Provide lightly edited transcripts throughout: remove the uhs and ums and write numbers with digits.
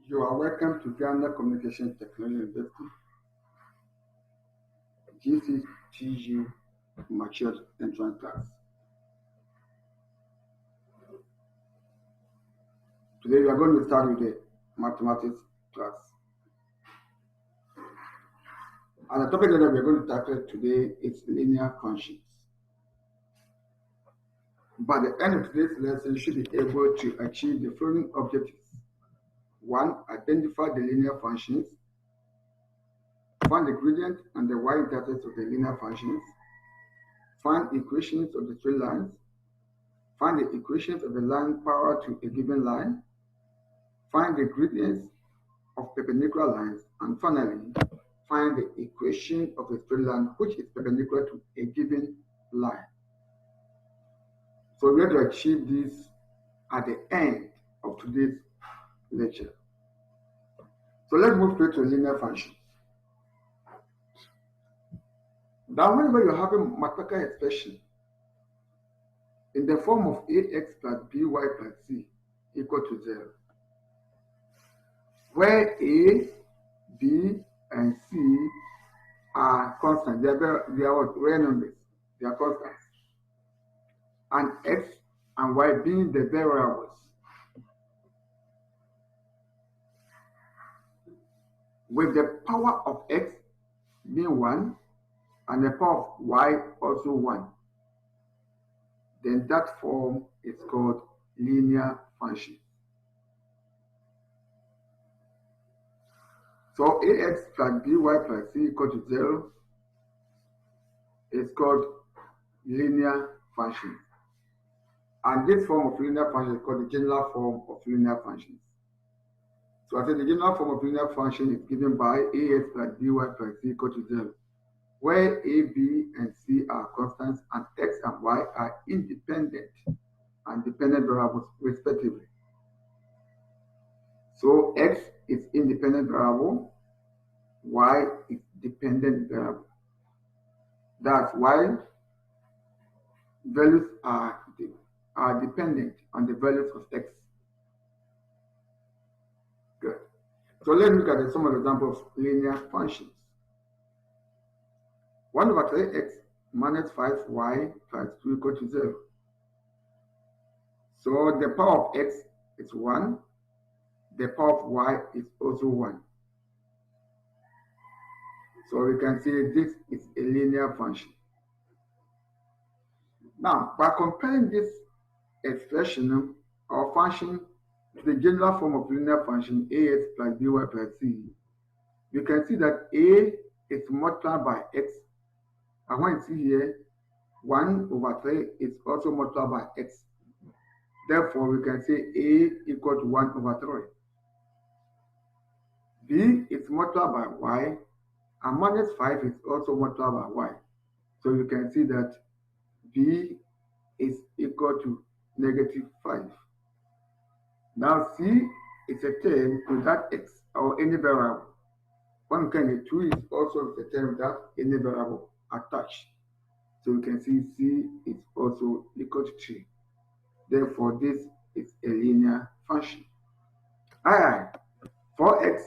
You are welcome to Ghana Communication Technology University, GCTU Matured Entrance Class. Today we are going to start with the mathematics class. And the topic that we are going to tackle today is linear functions. By the end of today's lesson, you should be able to achieve the following objectives. 1. Identify the linear functions. Find the gradient and the y-intercepts of the linear functions. Find equations of the straight lines. Find the equations of the line parallel to a given line. Find the gradients of perpendicular lines. And finally, find the equation of a straight line which is perpendicular to a given line. So we have to achieve this at the end of today's lecture. So let's move straight to linear functions. Now, whenever you have a mathematical expression in the form of ax plus by plus c equal to 0, where a, b, and c are constant, they are real numbers, they are constants, and x and y being the variables. With the power of x being 1 and the power of y also 1, then that form is called linear function. So ax plus by plus c equal to 0 is called linear function. And this form of linear function is called the general form of linear functions. So I said the general form of linear function is given by ax plus by plus c equal to 0, where a, b, and c are constants and x and y are independent and dependent variables respectively. So x is independent variable, y is dependent variable. That's why values are dependent on the values of x. Good. So let's look at some of the examples of linear functions. 1 over 3x minus 5y plus 2 equal to 0. So the power of x is 1. The power of y is also 1. So we can say this is a linear function. Now, by comparing this expression or function to the general form of linear function ax plus by plus c, you can see that a is multiplied by x. And when you see here, 1 over 3 is also multiplied by x. Therefore, we can say a equal to 1 over 3. b is multiplied by y, and minus 5 is also multiplied by y. So you can see that b is equal to negative 5. Now c is a term without x or any variable. One can get 2 is also a term without any variable attached. So you can see c is also equal to 3. Therefore, this is a linear function. 4x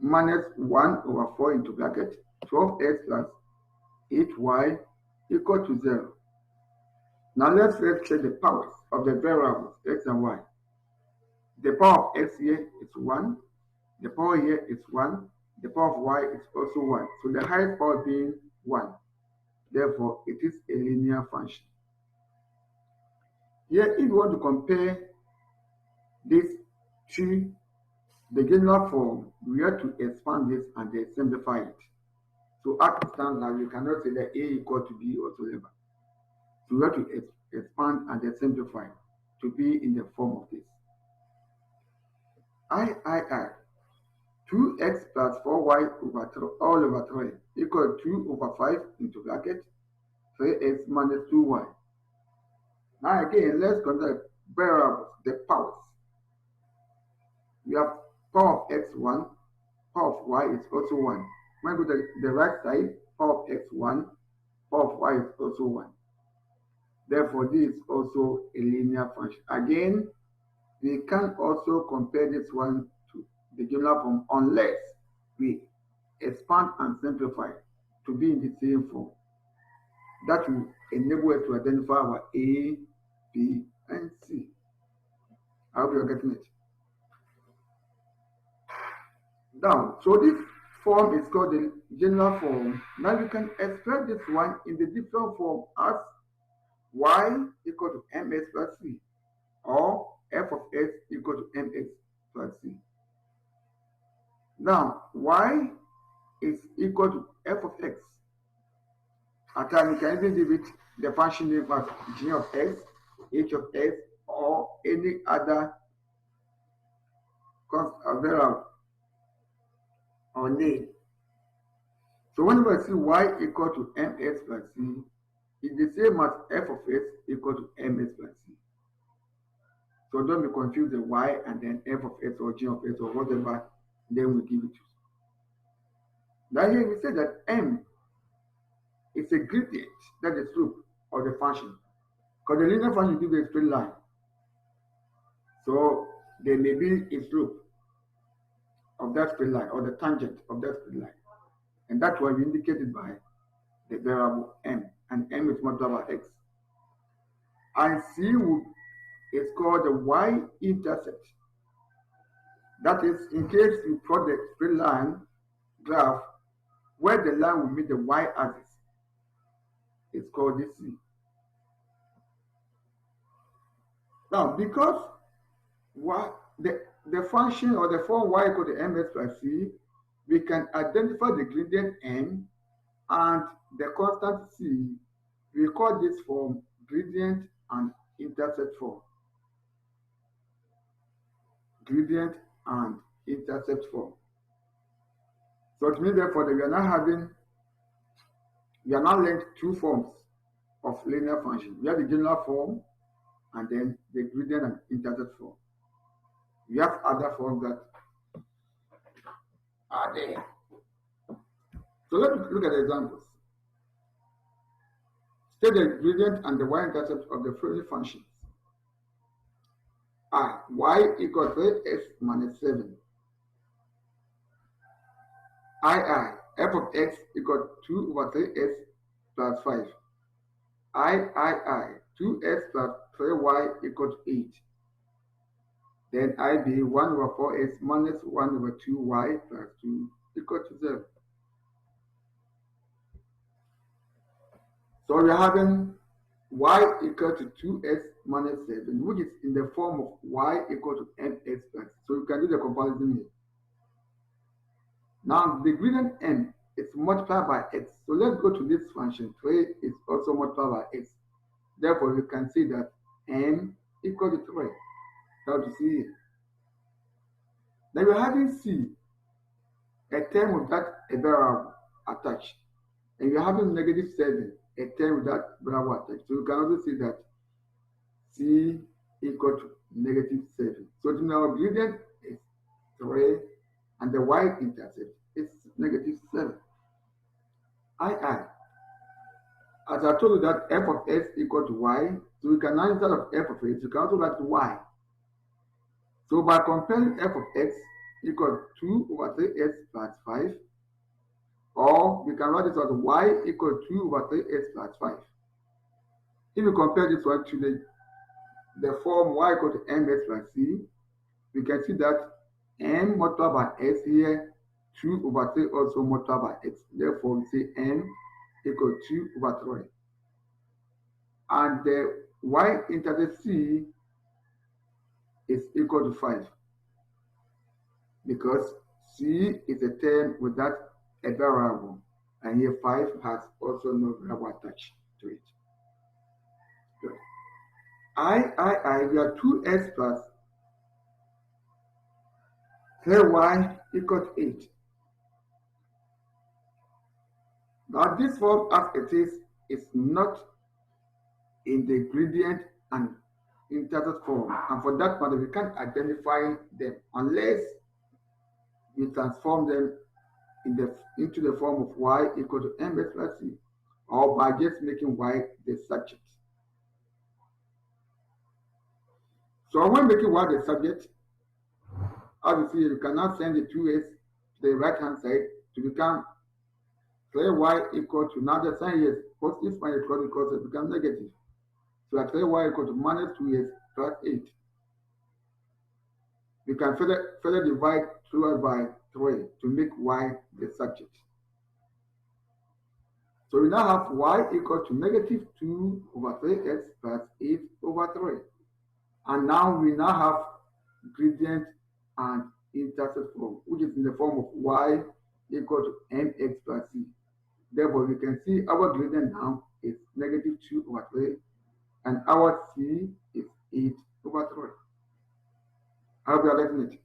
minus 1 over 4 into bracket 12x plus 8y equal to 0. Now let's check the powers of the variables x and y. The power of x here is 1. The power here is 1. The power of y is also 1. So the highest power being 1. Therefore, it is a linear function. Here, if you want to compare this to the general form, we have to expand this and then simplify it. So as it stands now, you cannot say that a equal to b or whatever. So we have to expand and then simplify to be in the form of this. 2x plus 4y over 3, all over 3 equal to 2 over 5 into bracket 3x minus 2y. Now again, let's consider variables, the powers. We have power of x 1, power of y is also 1. When we go to the right side, power of x 1, power of y is also 1. Therefore, this is also a linear function. Again, we can also compare this one to the general form unless we expand and simplify to be in the same form. That will enable us to identify our A, B, and C. I hope you're getting it. Now, so this form is called the general form. Now you can express this one in the different form as y equal to ms plus c, or f of x equal to ms plus c. Now, y is equal to f of x. At times, you can even give it the function name as g of x, h of x, or any other variable or name. So whenever I see y equal to ms plus c, it's the same as f of x equal to ms plus c. So don't be confused with y and then f of x or g of x or whatever then we give it to. Now here we say that m is a gradient, that is slope of the function. Because the linear function gives a straight line. So there may be a slope of that straight line or the tangent of that straight line. And that's why we indicated by the variable m, and m is multiplied by x. And c is called the y-intercept. That is, in case you plot the straight line graph where the line will meet the y-axis, it's called the c. Now, because the function or the form y equal to ms plus c, we can identify the gradient m and the constant c. We call this form gradient and intercept form. Gradient and intercept form. So it means therefore that we are now linked two forms of linear function. We have the general form and then the gradient and intercept form. We have other forms that are there. So let's look at the examples. State the gradient and the y-intercept of the following functions. Y equals 3x minus 7. F of x equals 2 over 3x plus 5. 2x plus 3y equals 8. Then IB 1 over 4x minus 1 over 2y plus 2 equals to 0. So we're having y equal to 2x minus 7, which is in the form of y equal to mx plus. So you can do the comparison here. Now the gradient m is multiplied by x. So let's go to this function. 3 is also multiplied by x. Therefore, you can see that m equal to 3. Now to see here. Now we're having c, a term without a variable attached. And you're having negative 7, a term without variable attached. So you can also see that c equal to negative 7. So now our gradient is 3 and the y-intercept is negative 7. As I told you that f of x equal to y, so you can now instead of f of x, you can also write y. So by comparing f of x equal to 2 over 3x plus 5, or we can write this as y equal to 2 over 3x plus 5. If you compare this one to the form y equal to ms plus c, we can see that m multiplied by x here, 2 over 3 also multiplied by x. Therefore, we say m equal to 2 over 3. And the y-intercept c is equal to 5. Because c is a term without a variable. And here 5 has also no variable attached to it. Good. We have 2x plus 3y equals 8. Now this form as it is not in the gradient and intercept form. And for that matter, we can't identify them unless we transform them into the form of y equal to ms plus c, or by just making y the subject. So when making y the subject, As you see, you cannot send the 2x to the right hand side to become 3y equal to, now the sign here is positive sign because it becomes negative. So at 3y equal to minus 2x plus 8. We can further divide 2 by 3 to make y the subject. So we now have y equal to negative 2 over 3x plus 8 over 3. And now we now have gradient and intercept form, which is in the form of y equal to mx plus c. Therefore, we can see our gradient now is negative 2 over 3, and our c is 8 over 3. I hope you are getting it.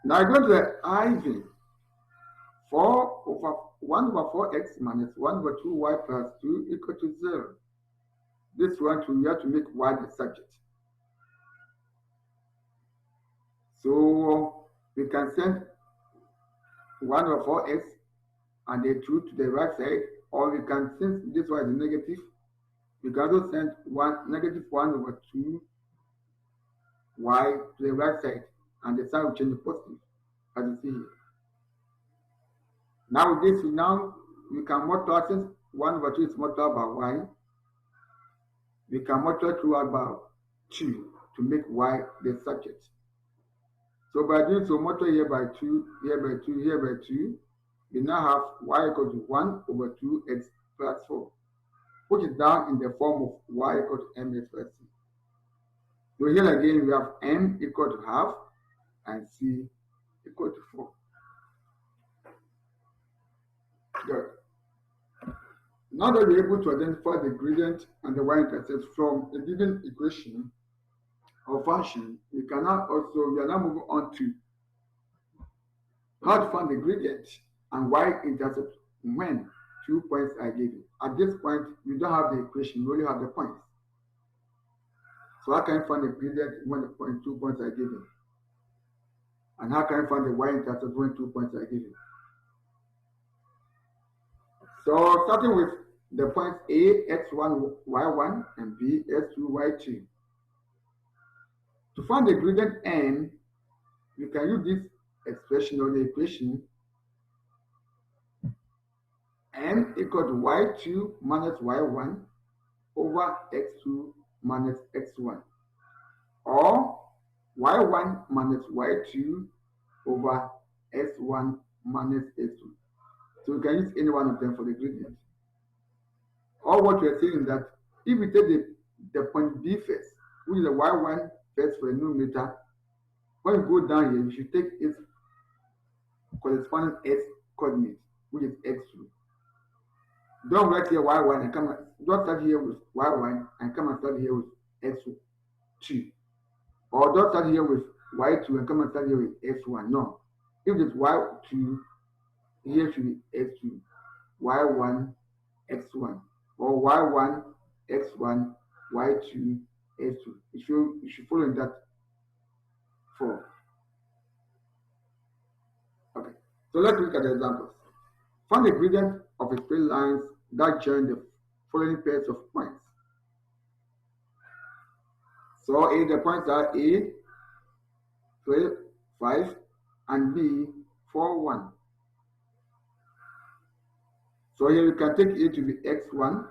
Now go to the IV. 4 over 1 over 4x minus 1 over 2y plus 2 equal to 0. This one, we have to make y the subject. So we can send 1 over 4x and the 2 to the right side, or we can, since this one is negative, we can also send negative 1 over 2 y to the right side, and the sign will change to positive, as you see here. Now with this, we can multiply, since 1 over 2 is multiplied by y, we can multiply 2 by 2 to make y the subject. So by doing so, multiply here by 2, here by 2, here by 2, we now have y equal to 1 over 2x plus 4, which is down in the form of y equal to mx plus c. So here again, we have m equal to half and c equal to 4. Good. Now that we're able to identify the gradient and the y-intercept from a given equation or function, we are now moving on to how to find the gradient and y-intercept when 2 points are given. At this point, we don't have the equation, we only have the points. So how can I find the gradient when 2 points are given? And how can I find the y-intercept when 2 points are given? So starting with the points A, x1, y1, and B, x2, y2. To find the gradient n, we can use this expression or the equation n equal to y2 minus y1 over x2 minus x1, or y1 minus y2 over s1 minus s2. So we can use any one of them for the gradient. Or what we are saying is that if we take the point B first, which is the y1 first for the numerator, when you go down here, you should take its corresponding s coordinate, which is x2. Don't write here y1 and don't start here with y1 and come and start here with x2. Or don't start here with y2 and come and start here with x1. No. If it's y2, here should be x2, y1, x1, or y1, x1, y2, x2. You should follow in that form. Okay, so let's look at the examples. Find the gradient of a straight lines that join the following pairs of points. So the points are A, 3, 5, and B, 4, 1. So here you can take A to be x1,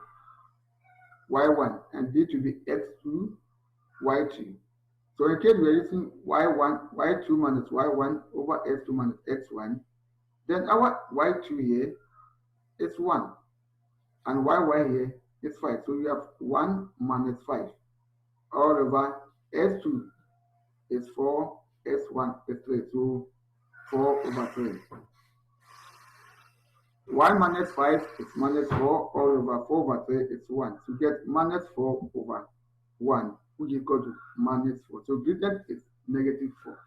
y1, and B to be x2, y2. So in case we are using y2 minus y1 over x2 minus x1, then our y2 here is 1, and y here is 5. So we have 1 minus 5. All over s2 is 4, s1 is 3. So 4 over 3. y minus 5 is minus 4, all over 4 over 3 is 1. So get minus 4 over 1, which is equal to minus 4. So gradient is negative 4.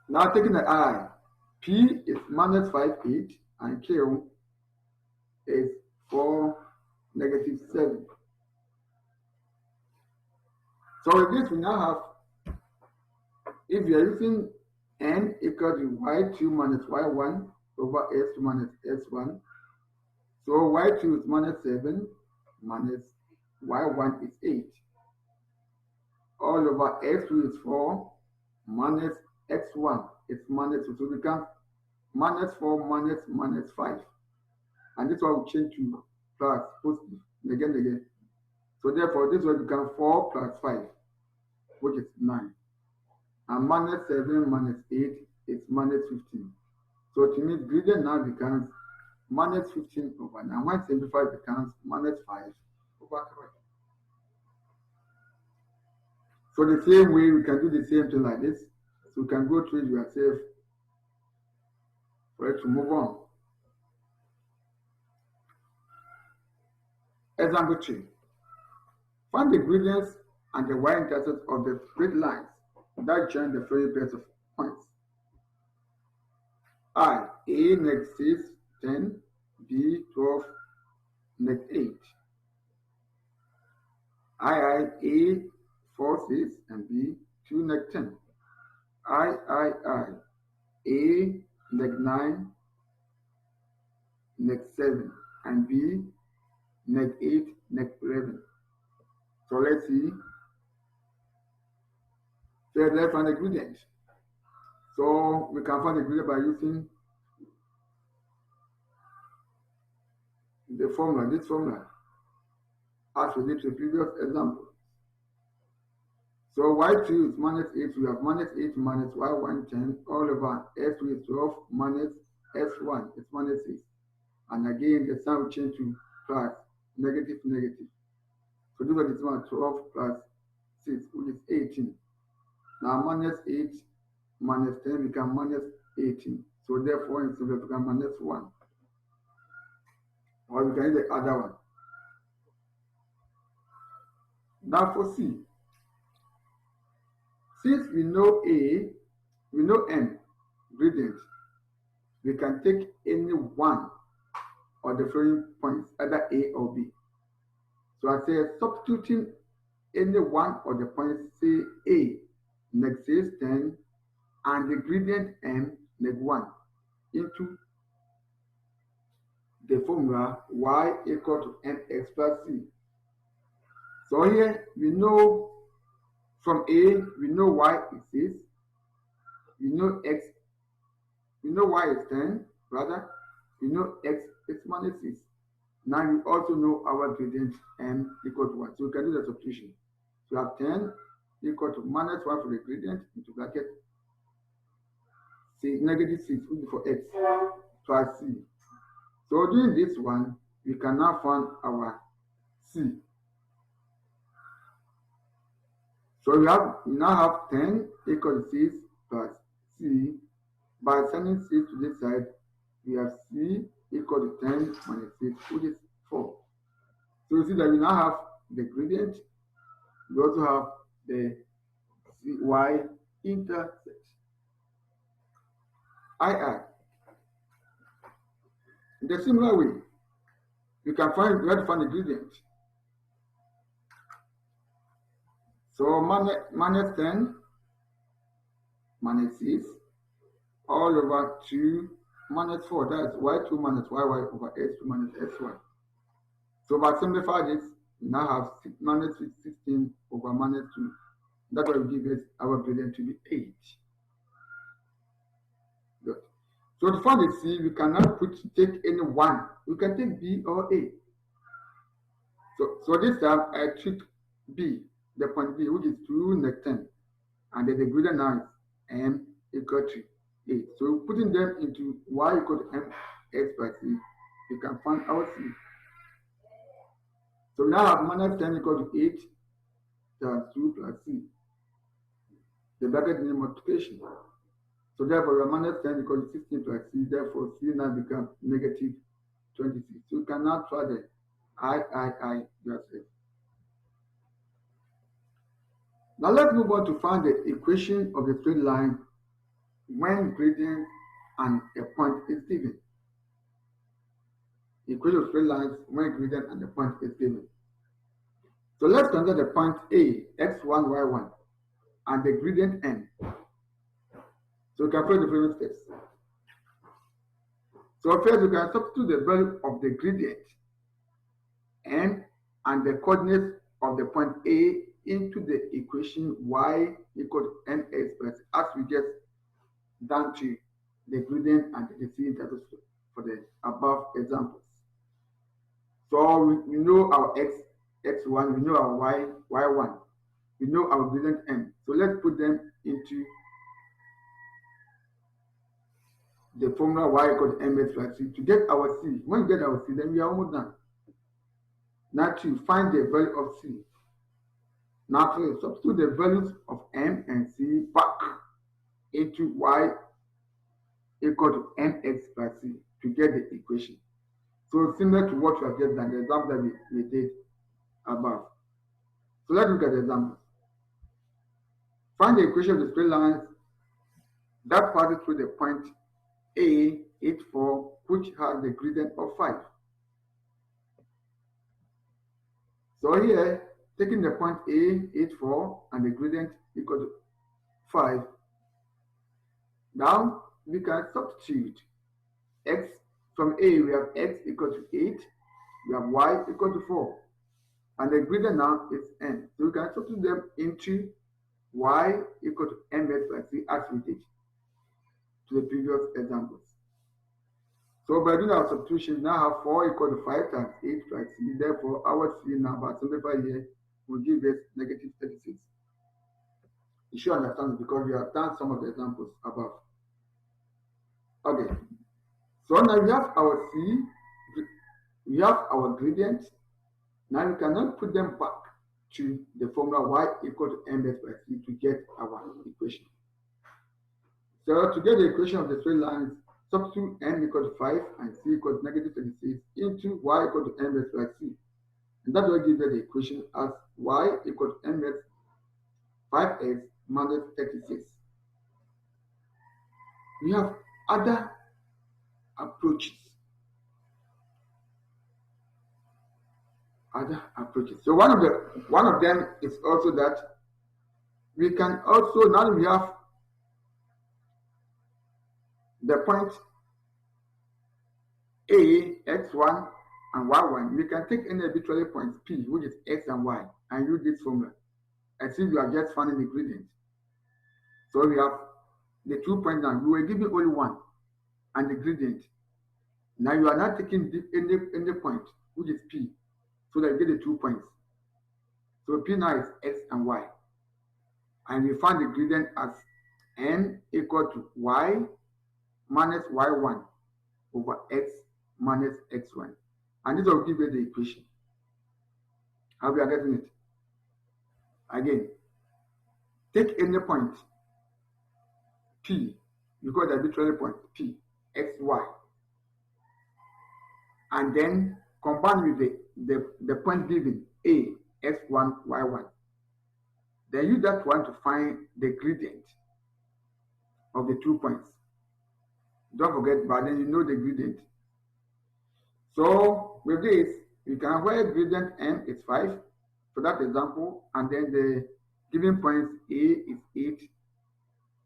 Now taking the I, P is minus 5, 8, and Q is 4, negative 7. So with this, we now have, if you are using n equal to y2 minus y1 over s2 minus s1, so y2 is minus 7 minus y1 is 8. all over x2 is 4 minus x1 is minus 2. So we can minus 4 minus 5. And this one will change to plus positive again. So therefore this one becomes 4 plus 5, which is 9. And minus 7 minus 8 is minus 15. So to me, gradient now becomes minus 15 over 9. When simplified, becomes minus 5 over 3. So the same way, we can do the same thing like this. So you can go through it yourself for it to move on. Example 3. Find the gradients and the y-intercept of the straight lines that join the following pairs of points. I, A, next 6, 10, B, 12, next 8. A, 4, 6, and B, 2, next 10. A, next 9, next 7, and B, next 8, next 11. So let's see. So let's find the gradient. So we can find the gradient by using the formula, this formula, as we did the previous example. So y2 is minus 8, we have minus 8 minus y1 10 all over s2 is 12 minus s1 is minus 6. And again, the sign will change to plus, negative. So this one is 12 plus 6, which is 18. Now minus 8 minus 10 becomes minus 18. So therefore, it will become minus 1. Or we can use the other one. Now for C. Since we know A, we know M, gradient, we can take any one of the following points, either A or B. So I say substituting any one of the points, say A, next is 10, and the gradient M, next 1, into the formula y equal to mx plus c. So here we know from A, we know y is 6, we know x, we know y is 10, rather, we know x is minus 6. Now we also know our gradient m equal to 1. So we can do the substitution. So we have 10 equal to minus 1 for the gradient into bracket c, negative 6, which is for x, plus c. So doing this one, we can now find our c. So we now have 10 equal to 6 plus c. By sending 6 to this side, we have c equal to 10 minus 6, which is 4. So you see that we now have the gradient. We also have the y-intercept. In the similar way, we have to find the gradient. So minus 10 minus 6 all over 2 minus 4. That's y2 minus yy over s2 minus s1. So by simplify this, we now have minus 16 over minus 2. That will give us our gradient to be 8. Good. So to find the c, we cannot take any one. We can take b or a. So this time I took b, the point b, which is 2 next 10. And then the gradient now is m equal to 8. So putting them into y equal to mx by c, we can find our c. So we now have minus 10 equal to 8 times 2 plus c. The bracket name multiplication. So therefore, we have minus 10 equal to 16 plus c. Therefore, c now becomes negative 26. So you can now try the I yourself. Now let's move on to find the equation of the straight line when gradient and a point is given. Equation of straight lines when gradient and the point is given. So let's consider the point A, x1, y1, and the gradient n. So we can follow the following steps. So first, we can substitute the value of the gradient n and the coordinates of the point A into the equation y equal to mx plus as we get down to the gradient and the C intervals for the above examples. So we know our x1, we know our y1, we know our gradient m. So let's put them into the formula y equal to mx plus c to get our c. When we get our c, then we are almost done. Now to find the value of c. Now to substitute the values of m and c back into y equal to mx plus c to get the equation. So similar to what we have just done, the example that we did above. So let's look at the examples. Find the equation of the straight lines that passes through the point A, 8, 4, which has the gradient of 5. So here, taking the point A, 8, 4, and the gradient equal to 5, now we can substitute x. From A, we have x equal to 8, we have y equal to 4, and the gradient now is n. So we can substitute them into y equal to mx plus c as we did to the previous examples. So by doing our substitution, we now have 4 equal to 5 times 8 plus c. Therefore, our c now, by simplify here, will give us negative 36. You should understand because we have done some of the examples above. Okay. So now we have our c, we have our gradient. Now we cannot put them back to the formula y equal to mx plus c to get our equation. So to get the equation of the straight lines, substitute n equal to 5 and c equal to negative 36 into y equal to mx plus c. And that will give you the equation as y equal to mx 5x minus 36. We have other approaches. So one of them is also that we can also, now we have the point A, x1 and y1, we can take any arbitrary points P, which is x and y, and use this formula. As if we are just finding the gradient. So we have the 2 points now. We were given only one and the gradient. Now you are not taking any point, which is P, so that you get the 2 points. So P now is x and y. And we find the gradient as n equal to y minus y1 over x minus x1. And this will give you the equation. How we are getting it? Again, take any point P, you call the arbitrary point P, x, y, and then combine with the point given A, x1, y1. Then use that one to find the gradient of the 2 points. Don't forget, but then you know the gradient. So with this, you can write gradient n is 5 for that example, and then the given points A is 8,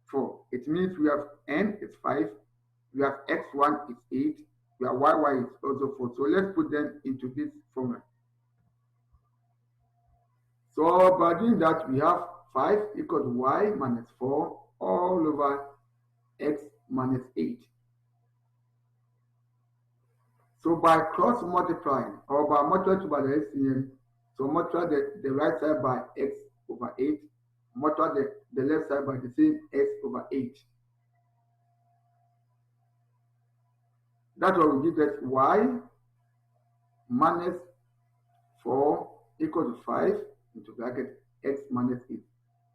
4. It means we have n is 5, we have x1 is 8, we have y is also 4. So let's put them into this formula. So by doing that, we have 5 equal to y minus 4 all over x minus 8. So by cross multiplying or by multiplying by the LCM, so multiply the right side by x over 8, multiply the left side by the same x over 8. That will give us y minus 4 equal to 5 into bracket x minus 8.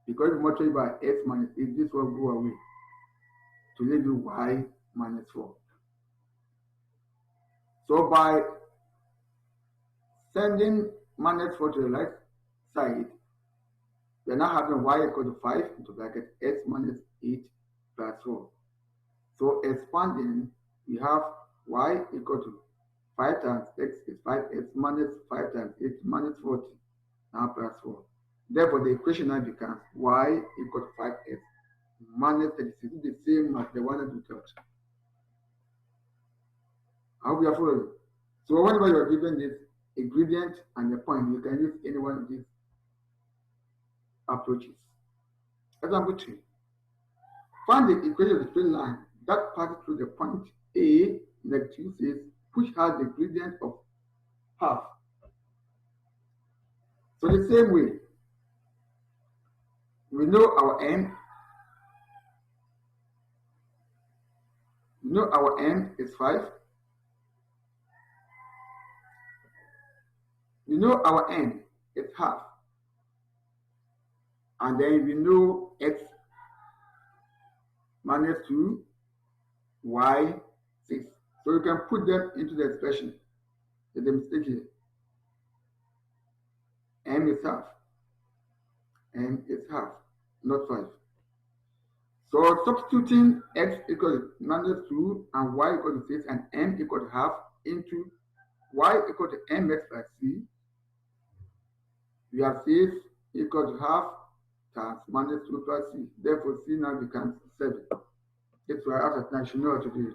Because we multiply by x minus 8, this will go away to leave you y minus 4. So by sending minus 4 to the right side, we are now having y equal to 5 into bracket x minus 8 plus 4. So expanding, we have y equal to 5 times x is 5x minus 5 times 8 minus 40, now plus 4. Therefore, the equation now becomes y equal to 5x minus 36, the same as the one that we got. I hope you are following. So whenever you are given this a gradient and a point, you can use any one of these approaches. Example 2. Find the equation of the straight line that passes through the point A, negative 6, which has the gradient of half. So the same way, we know our m. We know our m is 5. We know our n is half. And then we know x minus 2, y 6. So you can put them into the expression. There's a mistake here. M is half. M is half, not 5. So substituting x equals minus 2 and y equals to 6 and m equals to half into y equals to mx plus c, we have 6 equals to half times minus 2 plus c. Therefore, c now becomes 7. That's why after time you know how to do it.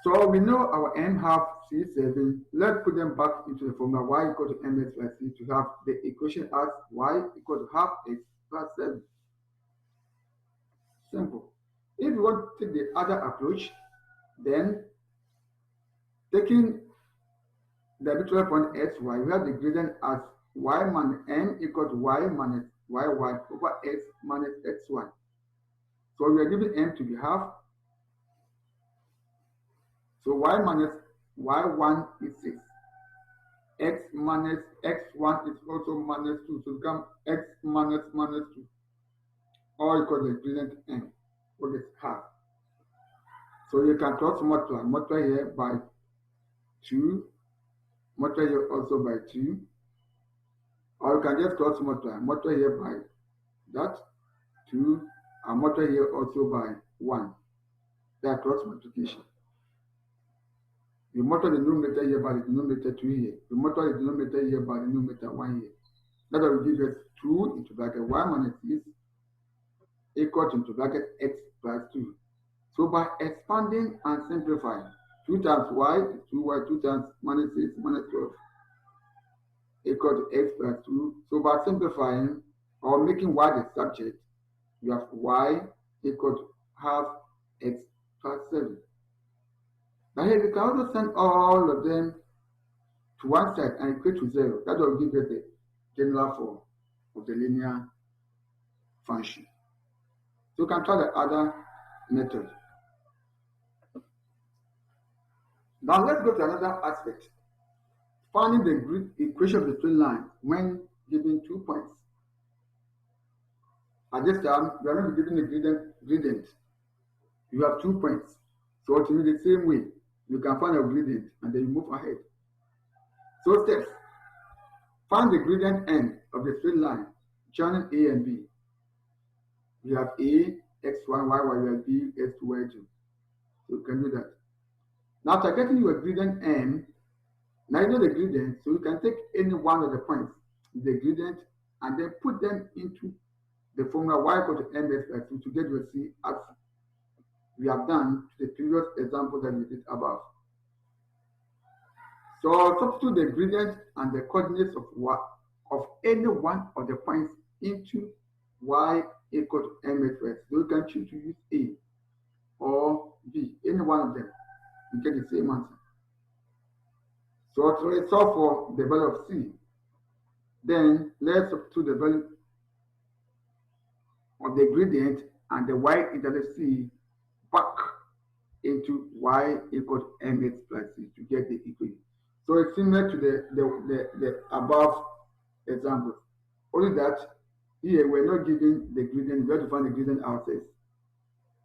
So we know our m half c 7. Let's put them back into the formula y equal to mx plus c to have the equation as y equal to half x plus 7. Simple. If you want to take the other approach, then taking the arbitrary point x, y, we have the gradient as y minus m equal to y minus y over x minus xy. So we are given m to be half. So y minus y1 is 6. X minus x1 is also minus 2. So it becomes x minus 2. Or equal to the gradient m, which is half. So you can cross multiply. Multiply here by 2. Multiply here also by 2. Or you can just cross multiply. Multiply here by that 2. And multiply here also by 1. That cross multiplication. You multiply the numerator here by the denominator 2 here. You multiply the denominator here by the numerator 1 here. That will give us 2 into bracket y minus 6 equal to into bracket x plus 2. So by expanding and simplifying, 2 times y is 2y, 2 times minus 6 minus 12 equal to x plus 2. So by simplifying or making y the subject, you have y equal to half x plus 7. Now here we can also send all of them to one side and equate to 0. That will give us the general form of the linear function. So you can try the other method. Now let's go to another aspect. Finding the grid equation of the straight line when given 2 points. At this time, we are not given the gradient. You have 2 points. So to me, the same way, you can find a gradient and then you move ahead. So steps. Find the gradient n of the straight line joining A and B. We have A, x1, y1, we have B, x2, y2. So you can do that. Now after getting your gradient n, now you know the gradient, so you can take any one of the points, the gradient, and then put them into the formula y equal to mx plus 2 to get your c as we have done to the previous example that we did above. So substitute the gradient and the coordinates of any one of the points into y equal to mx plus 2. So you can choose to use A or B, any one of them, you get the same answer. So to solve for the value of c, then let's substitute the value of the gradient and the y-intercept c back into y equal to mx plus c to get the equation. So it's similar to the above example. Only that here we're not giving the gradient, we have to find the gradient ourselves.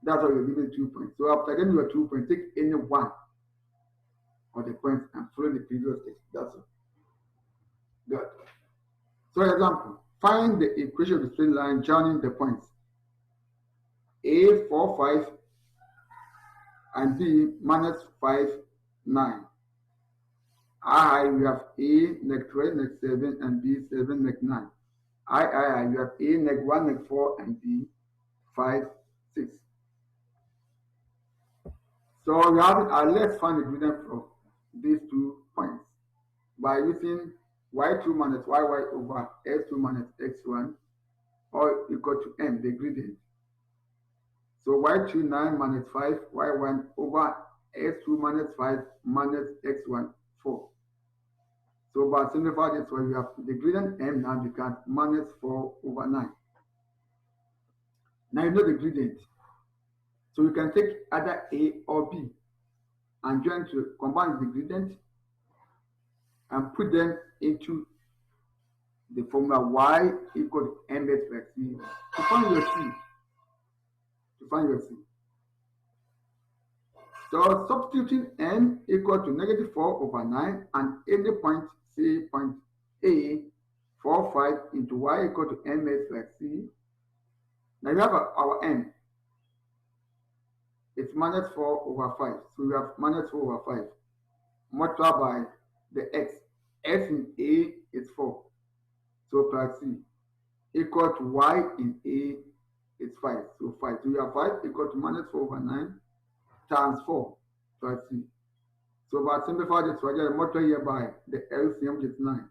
That's why we're given 2 points. So after getting your 2 points, take any one of the points and follow the previous steps. That's all. Good. So example, find the equation of the straight line joining the points A 4, 5 and B minus 5, 9. I, we have A, neg 12, neg 7, and B, 7, neg 9. I, you have A, neg 1, neg 4, and B, 5, 6. So we have let's find the gradient of these 2 points by using y2 minus yy over s2 minus x1 all equal to m, the gradient. So y2 9 minus 5 y1 over s2 minus 5 minus x1 4. So by simplifying this one, we have the gradient m now becomes minus 4 over 9. Now you know the gradient. So you can take either A or B and join to combine the gradient and put them into the formula y equal to mx plus c to find your c. So substituting n equal to negative 4 over 9 and any point, say point A, 4, 5 into y equal to mx plus c. Now we have our n. It's minus 4 over 5. So we have minus 4 over 5 multiplied by the x. X in A is 4. So plus c equal to y in A is 5. So 5. So we have 5 equal to minus 4 over 9 times 4 plus c. So by simplifying this, we're going to multiply here by the LCM, which is 9.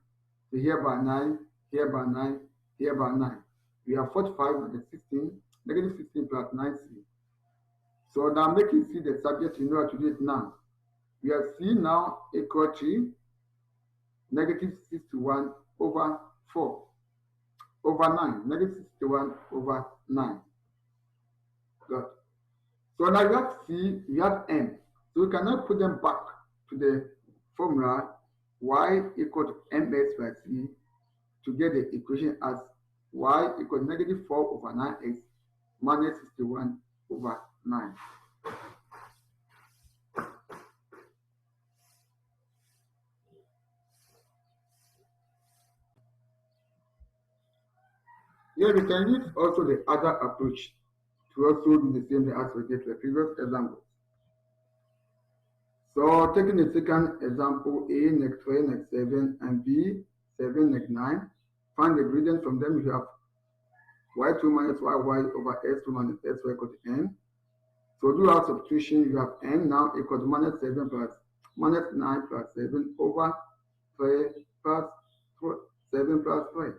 So here by 9, here by 9, here by 9. We have 45 minus 16, negative 16 plus 9c. So now making C the subject, you know how to do it now. We have C now equal to negative 61 over 4 over 9, negative 61 over 9. Good. So now we have C, we have M. So we cannot put them back to the formula y equal to mx by c to get the equation as y equal to negative 4 over 9x minus 61 over 9. Here we can use also the other approach to also do the same thing as we did the previous example. So taking the second example, A, next 3, next 7, and B, 7, next 9, find the gradient from them. You have y2 minus yy over s2 minus sy equal to n. So do our substitution, you have n now equal to minus 7 plus minus 9 plus 7 over 3 plus 7 plus 3.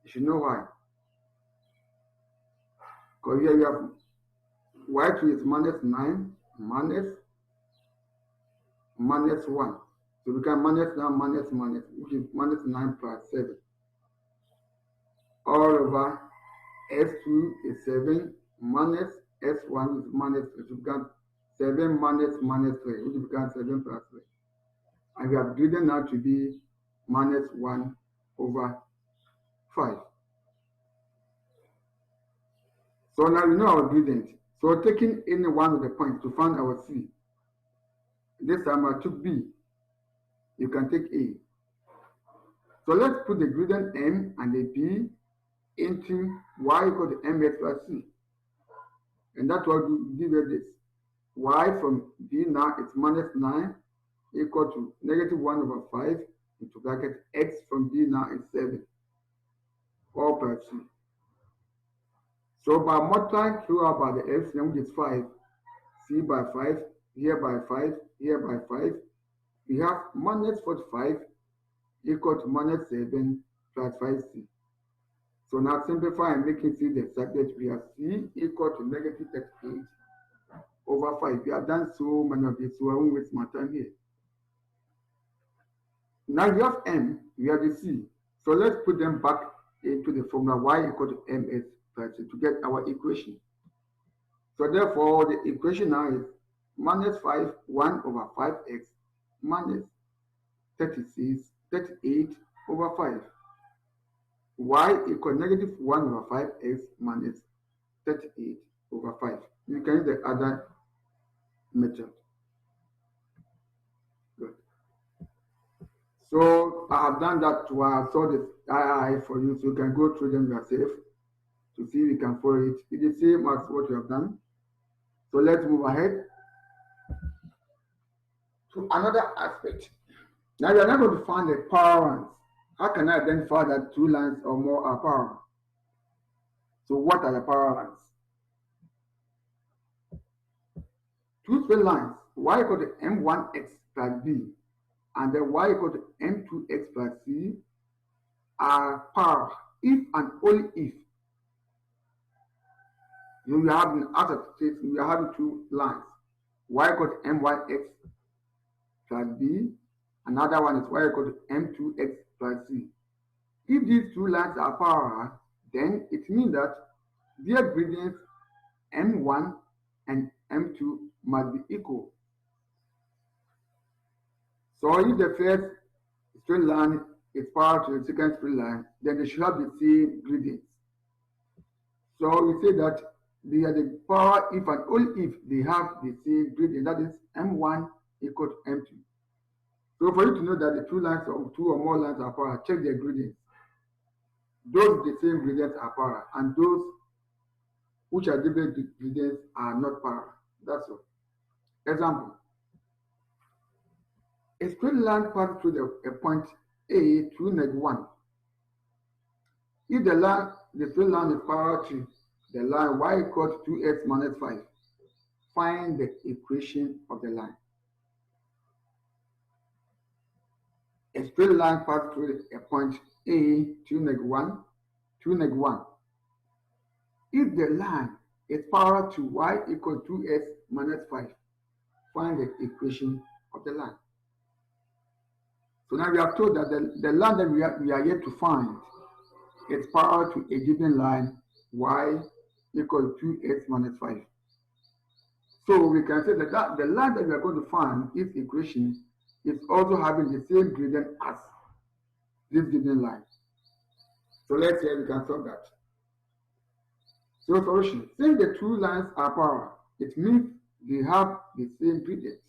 You should know why. Because here you have y2 is minus 9 minus 1. So we can minus now minus, which is minus 9 plus 7. All over s2 is 7 minus s1 is minus 3. So we got 7 minus 3, which becomes 7 plus 3. And we have gradient now to be minus 1 over 5. So now we know our gradient. So taking any one of the points to find our C. This time I took B. You can take A. So let's put the gradient M and the B into y equal to mx plus c. And that's what we give it this. Y from B now is minus 9 equal to negative 1 over 5 into bracket x from B now is 7. All plus c. So by multiplying throughout by the LCM, which is 5, c by 5, here by 5, here by 5, we have minus 45 equal to minus 7 plus 5c. So now simplify and making C the subject, we have C equal to negative 38 over 5. We have done so many of this, so I won't waste my time here. Now you have M, you have the C. So let's put them back into the formula y equal to mx plus c to get our equation. So therefore, the equation now is minus 5, 1 over 5x minus 38 over 5. Y equal negative 1 over 5x minus 38 over 5. You can use the other method. Good. So I have done that to solve this II for you, so you can go through them yourself to see if you can follow it. It is the same as what you have done. So let's move ahead to another aspect. Now we are not going to find the power lines. How can I identify that 2 lines or more are parallel? So what are the power lines? 2 straight lines, y equal to m1x plus b, and then y equal to m2x plus c are parallel if and only if you have out of state, you are having two lines, y equal to myx plus b, another one is y equal to m2x plus c. If these two lines are parallel, then it means that their gradients m1 and m2 must be equal. So if the first straight line is parallel to the second straight line, then they should have the same gradients. So we say that they are the power if and only if they have the same gradient, that is m1 equal to m2. So for you to know that the two lines or two or more lines are parallel, check their gradients. Those with the same gradients are parallel, and those which are different gradients are not parallel. That's all. Example. A straight line passes through a point A through -1. If the straight line is parallel to the line y equals to 2x minus 5, find the equation of the line. A straight line passes through a point A to -1. If the line is parallel to y equals to 2x minus 5, find the equation of the line. So now we are told that the line that we are yet to find is parallel to a given line y equal to 2x minus 5. So we can say that the line that we are going to find, its equation, is also having the same gradient as this given line. So let's say we can solve that. So solution, since the two lines are parallel, it means they have the same gradient.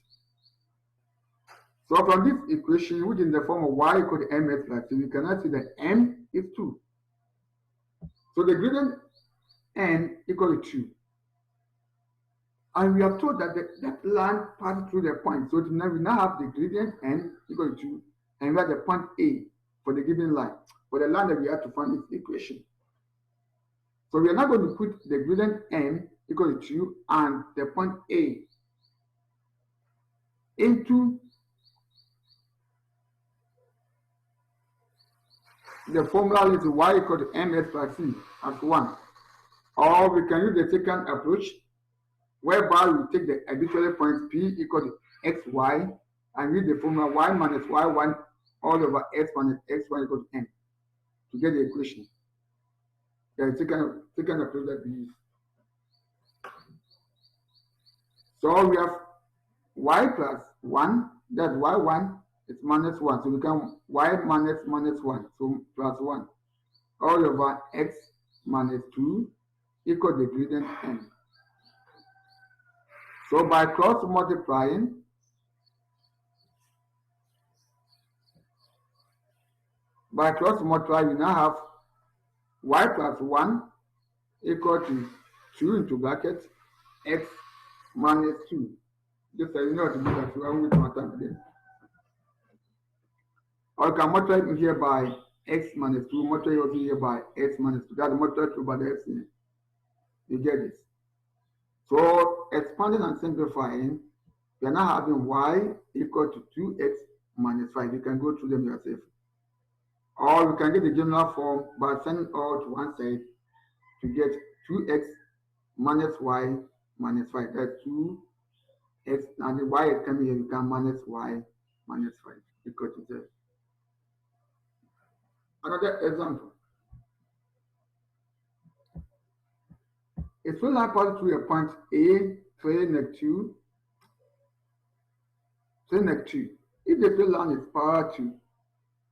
So from this equation, which is in the form of y equal to mx plus c, we can now see that m is 2. So the gradient n equal to 2. And we are told that that line passes through the point. So we now have the gradient n equal to 2, and we have the point A for the given line. For the line that we have to find this equation. So we are now going to put the gradient n equal to 2 and the point A into the formula is y equal to mx plus c as 1. Or we can use the second approach, whereby we take the arbitrary points p equal to xy and use the formula y minus y1 all over x minus x1 equal to n to get the equation. The second approach that we use. So we have y plus 1, that's y1 is minus 1. So we can y minus 1, so plus 1. All over x minus 2 equal the gradient n. So by cross multiplying, we now have y plus 1 equal to 2 into bracket x minus 2. Just so you know how to do that, so I won't waste my time again. Or you can multiply here by x minus 2, multiply also here by x minus 2. That's multiplied over the x in it. You get this. So expanding and simplifying, we are now having y equal to 2x minus 5. You can go through them yourself. Or you can get the general form by sending all to one side to get 2x minus y minus 5. That's 2x, and the y is coming here, you can minus y minus 5 equal to 0. Another example. A straight line passes through a point A, 3, -2, 3, -2. If the straight line is parallel to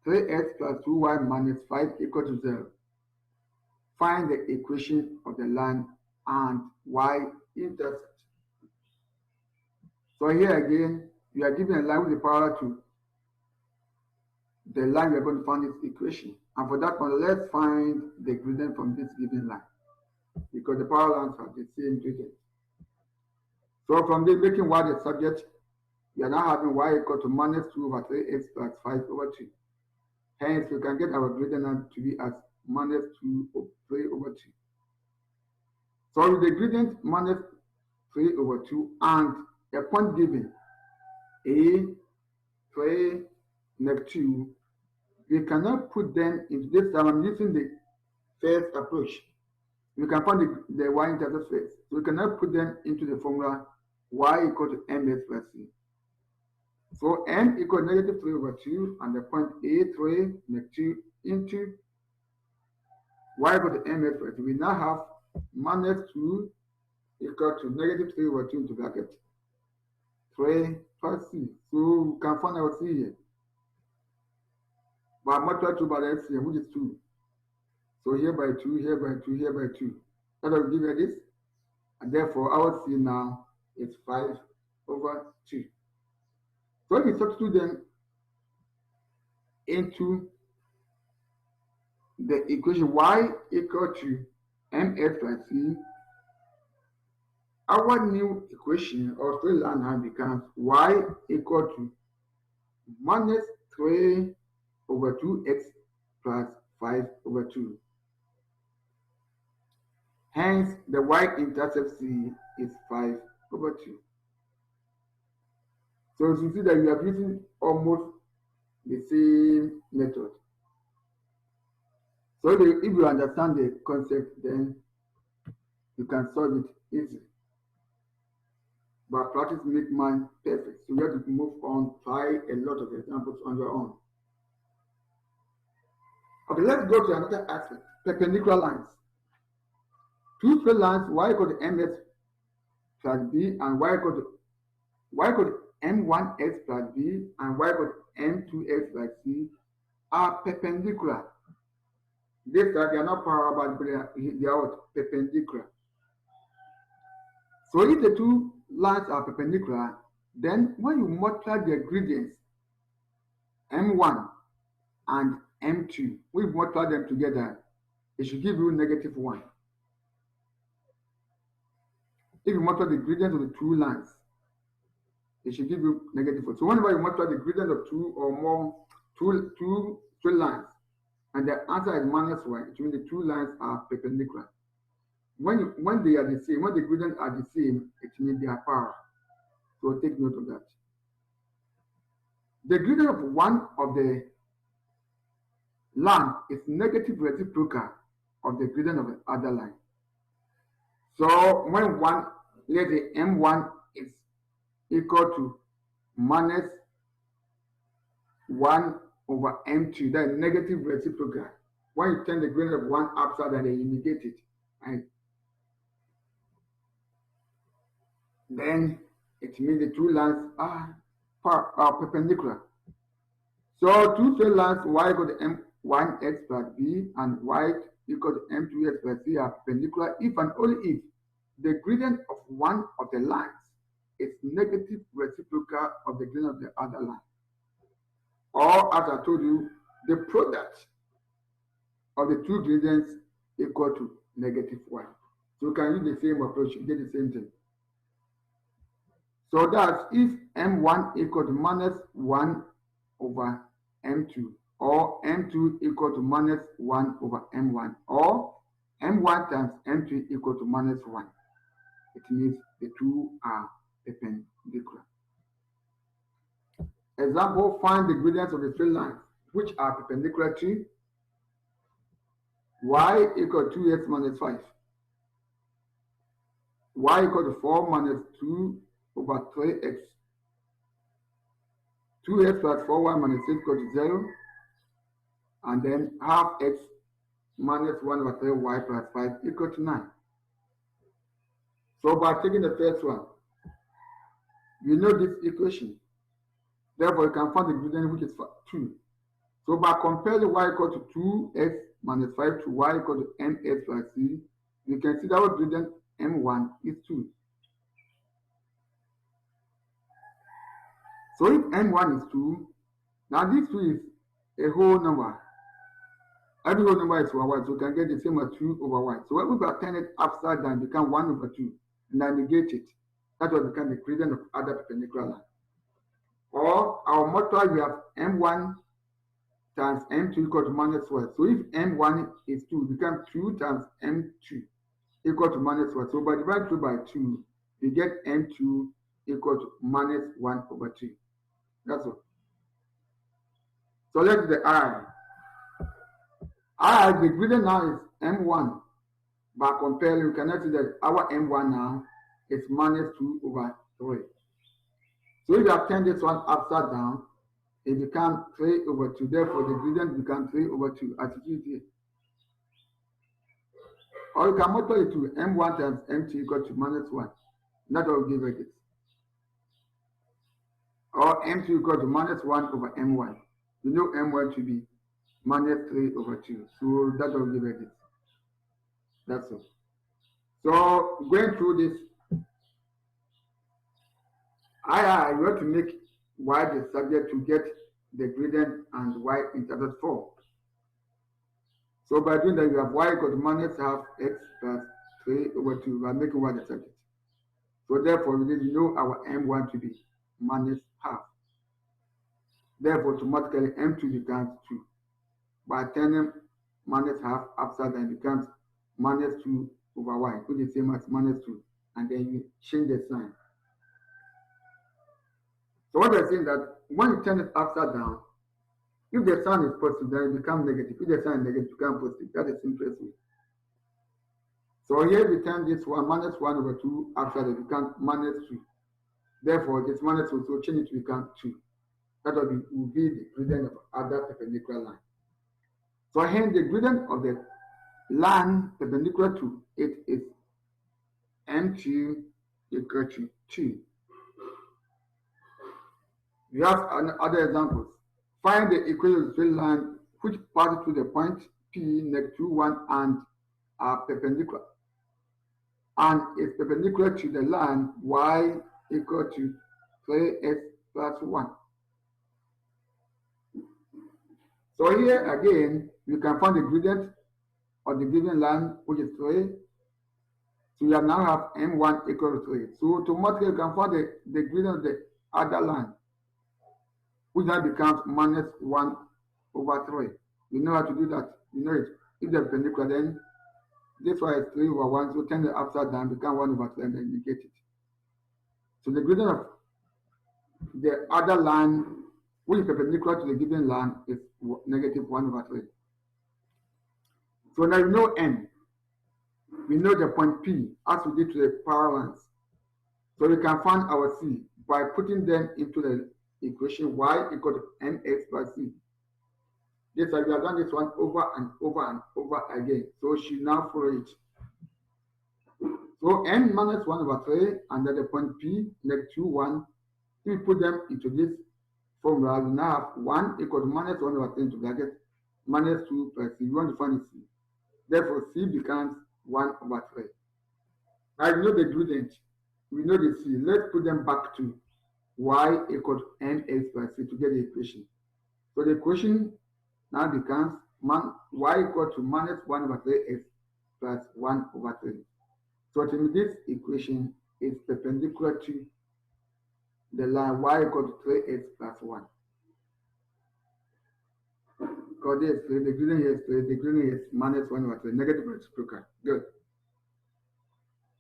3x plus 2y minus 5 equal to 0, find the equation of the line and y-intercept. So here again, we are given a line with a parallel to the line we are going to find its equation. And for that one, let's find the gradient from this given line, because the parallel lines have the same gradient. So from this, making y the subject, we are now having y equal to minus 2 over 3x plus 5 over 2. Hence, we can get our gradient now to be as minus 2 over 3 over 2. So with the gradient minus 3 over 2 and a point given, A, 3, neg 2, we cannot put them into this time. I'm using the first approach. We can find the y-intercept first. So we cannot put them into the formula y equal to ms plus c. So m equal to negative 3 over 2 and the point A3 neg 2 into y equal to ms plus c. We now have minus 2 equal to negative 3 over 2 into bracket 3 plus c. So we can find our c here. But multiply 2 by the LCM, which is 2. So here by 2, here by 2, here by 2. That will give you this. And therefore, our C now is 5 over 2. So if we substitute them into the equation y equal to ms plus c, our new equation or straight line now becomes y equal to minus 3 over 2x plus 5 over 2. Hence, the y-intercept c is 5 over 2. So you see that you are using almost the same method. So if you understand the concept, then you can solve it easily. But practice makes man perfect. So you have to move on, try a lot of examples on your own. Okay, let's go to another aspect, perpendicular lines. Two straight lines, y equal to ms plus b and y equal to m1x plus b and y equal to m2x plus c are perpendicular. They are not parallel, but they are perpendicular. So if the two lines are perpendicular, then when you multiply the gradients m1 and m2, we multiply them together, it should give you negative 1. If you multiply the gradient of the two lines, it should give you negative 4. So whenever you multiply the gradient of two or more, two straight lines, and the answer is minus 1, it means the two lines are perpendicular. When they are the same, when the gradients are the same, it means they are parallel. So take note of that. The gradient of one of the line is negative reciprocal of the gradient of the other line. So when one, let's say m1 is equal to minus 1 over m2, that is negative reciprocal. When you turn the gradient of one upside down, you negate it. Right? Then it means the two lines are perpendicular. So two straight lines y equal to m1x plus b and y equal to m2x plus c are perpendicular if and only if the gradient of one of the lines is negative reciprocal of the gradient of the other line. Or as I told you, the product of the two gradients equal to negative 1. So you can use the same approach, you get the same thing. So that's if m1 equal to minus 1 over m2, or m2 equal to minus 1 over m1, or m1 times m2 equal to minus 1. It means the two are perpendicular. Example, find the gradients of the straight lines which are perpendicular to y equal to 2x minus 5, y equal to 4 minus 2 over 3x, 2x plus 4y minus 6 equal to 0, and then half x minus 1 over 3y plus 5 equal to 9. So by taking the first one, you know this equation. Therefore, you can find the gradient which is 2. So by comparing y equal to 2x minus 5 to y equal to ms plus c, you can see that our gradient m1 is 2. So if m1 is 2, now this 2 is a whole number. Every whole number is 1, so you can get the same as 2 over y. So when we turn it upside down, it becomes 1 over 2, and I negate it. That will become the gradient of other perpendicular line. Or our multiplier, we have m1 times m2 equal to minus 1. So if m1 is 2, it becomes 2 times m2 equal to minus 1. So by dividing 2 by 2, we get m2 equal to minus 1 over 2. That's all. Select the I. The gradient now is M1. By comparing, you cannot see that our M1 now is minus 2 over 3. So if you have turned this one upside down, it becomes 3 over 2. Therefore, the gradient becomes 3 over 2 as it is here. Or you can multiply it to M1 times M2 equal to minus 1. That will give it. Or M2 equal to minus 1 over M1. You know M1 to be minus 3 over 2. So that will give it. That's all. So going through this, you have to make y the subject to get the gradient and y intercept 4. So by doing that, you have y equal to minus half x plus 3 over 2 by making y the subject. So therefore, we need to know our m1 to be minus half. Therefore, automatically m2 becomes 2. By turning minus half upside down, it becomes minus 2 over y, which is the same as minus 2. And then you change the sign. So what they're saying that when you turn it upside down, if the sign is positive, then it becomes negative. If the sign is negative, it becomes positive. That's the simplest way. So here we turn this one minus 1 over 2 upside down, it becomes minus 2. Therefore, this minus 2, so change it to become 2. That will be the gradient of other perpendicular line. So hence the gradient of the line perpendicular to it is M2 equal to 2. We have other examples. Find the equation of the straight line which passes through the point P next to 1 and are perpendicular. And is perpendicular to the line y equal to 3x plus 1. So here again, you can find the gradient of the given line, which is 3. So you now have m1 equal to 3. So automatically you can find the gradient of the other line, which now becomes minus 1 over 3. You know how to do that. You know it. If they're perpendicular, then this one is 3 over 1. So turn it upside down, become 1 over 3, and then you get it. So the gradient of the other line, which is perpendicular to the given line, is negative 1 over 3. So now you know n. We know the point P as we did to the parallel lines. So we can find our C by putting them into the equation y equal to mx plus c. Yes, we have done this one over and over and over again. So she now follow it. So n minus 1 over 3 and then the point P next to 1. If we put them into this formula, we now have 1 equal to minus 1 over 3 into bracket minus 2 plus c. We want to find c. Therefore, c becomes 1 over 3. Now we know the gradient. We know the c. Let's put them back to y equal to mx plus c to get the equation. So the equation now becomes y equal to minus 1 over 3x plus 1 over 3. So this equation is perpendicular to the line y equal to 3x plus 1. Because this the gradient here is 3, the gradient here is minus 1 over 3, negative reciprocal. Good.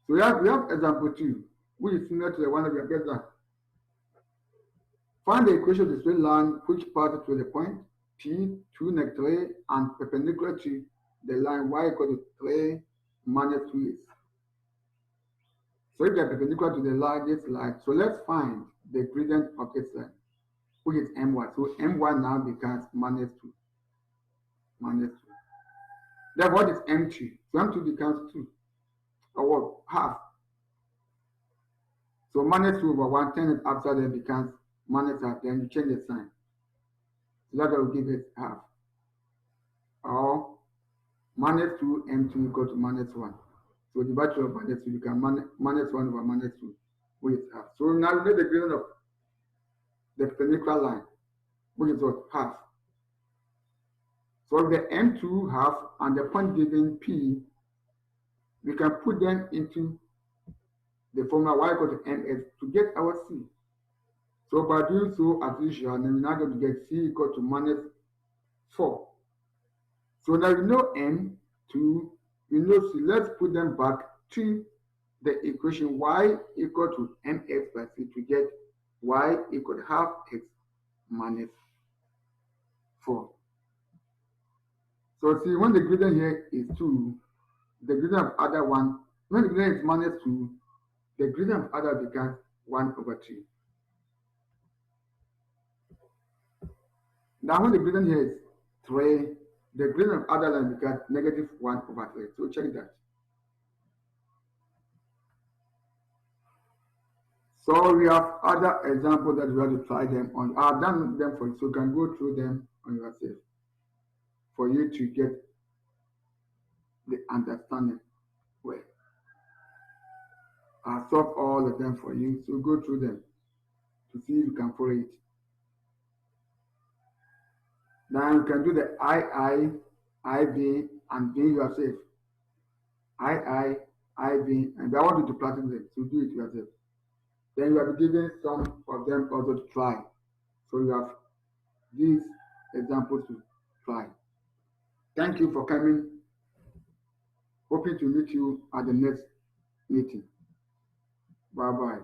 So we have example 2, which is similar to the one that we have just done. Find the equation of the straight line which passes through the point P 2 negative 3 and perpendicular to the line y equal to 3 minus 2 is. So if they are perpendicular to the line, this line, so let's find the gradient of this line, which is m1. So m1 now becomes minus 2. Minus 2. Then what is m2? So m2 becomes 2. Or what? Half. So minus 2 over 1, turn it upside down, becomes minus half. Then you change the sign. So that will give it half. Or minus 2 m2 equal to minus 1. So the value of minus 2 becomes minus 1 over minus 2, which is half. So now we know the gradient of the perpendicular line, which is what? Half. So the m2 half and the point given p, we can put them into the formula y equal to mx to get our c. So by doing so, as usual, then we're now going to get c equal to minus 4. So now we know m2, we know c. Let's put them back to the equation y equal to mx plus c to get y equal to half x minus 4. So see, when the gradient here is 2, the gradient of other one, when the gradient is minus 2, the gradient of other becomes 1/3. Now when the gradient here is 3, the gradient of other line becomes negative 1/3. So check that. So we have other examples that we have to try them on. I've done them for you, so you can go through them on yourself for you to get the understanding well. I've solved all of them for you, so go through them to see if you can follow it. Now you can do the II, IB, and B yourself. II, IB, and I want you to practice them, so do it yourself. Then you will be given some of them also to try. So you have these examples to try. Thank you for coming. Hoping to meet you at the next meeting. Bye-bye.